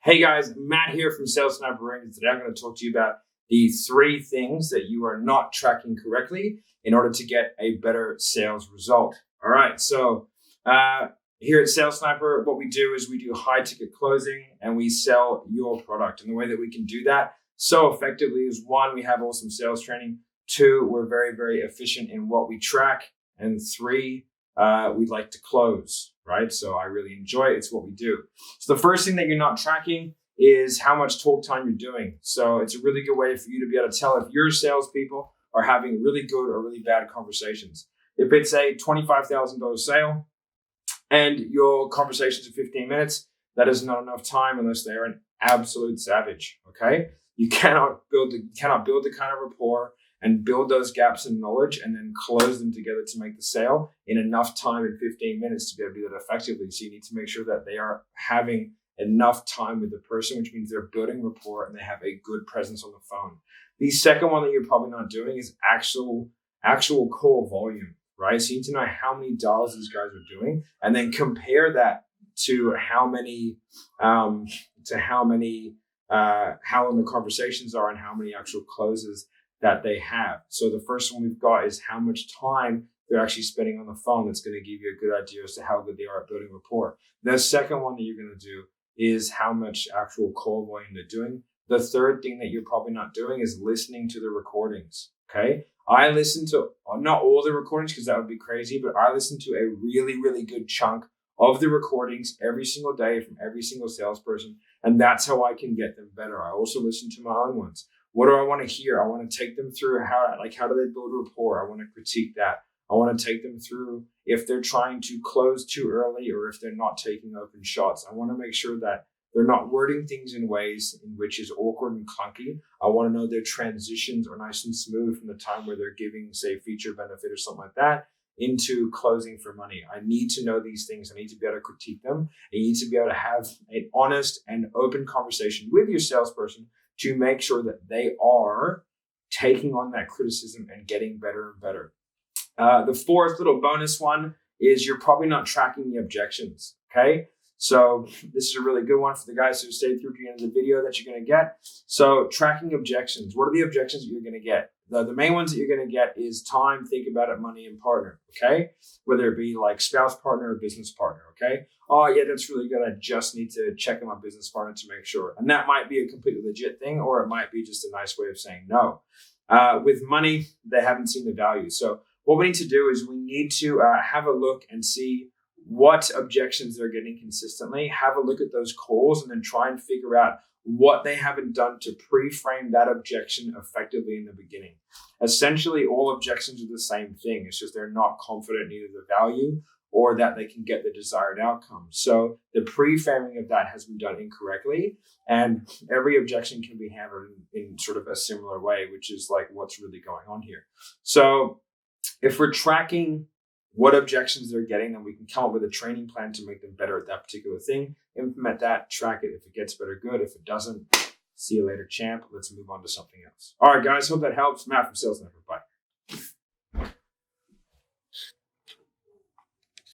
Hey guys, Matt here from Sales Sniper, and today I'm going to talk to you about the 3 things that you are not tracking correctly in order to get a better sales result. All right, so here at Sales Sniper, what we do is we do high ticket closing and we sell your product. And the way that we can do that so effectively is 1, we have awesome sales training. 2, we're very, very efficient in what we track. And 3, we like to close, right? So I really enjoy it. It's what we do. So the first thing that you're not tracking is how much talk time you're doing. So it's a really good way for you to be able to tell if your salespeople are having really good or really bad conversations. If it's a $25,000 sale and your conversations are 15 minutes, that is not enough time unless they're an absolute savage, okay? You cannot build the kind of rapport and build those gaps in knowledge and then close them together to make the sale in enough time in 15 minutes to be able to do that effectively. So you need to make sure that they are having enough time with the person, which means they're building rapport and they have a good presence on the phone. The second one that you're probably not doing is actual call volume, right? So you need to know how many dials these guys are doing and then compare that to how long the conversations are and how many actual closes that they have. So the first one we've got is how much time they're actually spending on the phone. That's going to give you a good idea as to how good they are at building rapport. The second one that you're going to do is how much actual call volume they're doing. The third thing that you're probably not doing is listening to the recordings, okay? I listen to, not all the recordings because that would be crazy, but I listen to a really, really good chunk of the recordings every single day from every single salesperson. And that's how I can get them better. I also listen to my own ones. What do I want to hear? I want to take them through how do they build rapport? I want to critique that. I want to take them through if they're trying to close too early or if they're not taking open shots. I want to make sure that they're not wording things in ways in which is awkward and clunky. I want to know their transitions are nice and smooth from the time where they're giving, say, feature benefit or something like that into closing for money. I need to know these things. I need to be able to critique them. And you need to be able to have an honest and open conversation with your salesperson to make sure that they are taking on that criticism and getting better and better. The fourth little bonus one is you're probably not tracking the objections, okay? So this is a really good one for the guys who stayed through to the end of the video that you're going to get. So tracking objections. What are the objections that you're going to get? The main ones that you're going to get is time, think about it, money, and partner, okay? Whether it be like spouse partner or business partner, okay? Oh, yeah, that's really good. I just need to check on my business partner to make sure. And that might be a completely legit thing, or it might be just a nice way of saying no. With money, they haven't seen the value. So what we need to do is we need to have a look and see what objections they're getting consistently, have a look at those calls, and then try and figure out what they haven't done to pre-frame that objection effectively in the beginning. Essentially, all objections are the same thing. It's just they're not confident in either the value or that they can get the desired outcome. So the pre-framing of that has been done incorrectly, and every objection can be handled in sort of a similar way, which is like what's really going on here. So if we're tracking what objections they're getting, then we can come up with a training plan to make them better at that particular thing. Implement that, track it. If it gets better, good. If it doesn't, see you later, champ. Let's move on to something else. All right, guys, hope that helps. Matt from Sales Sniper. Bye.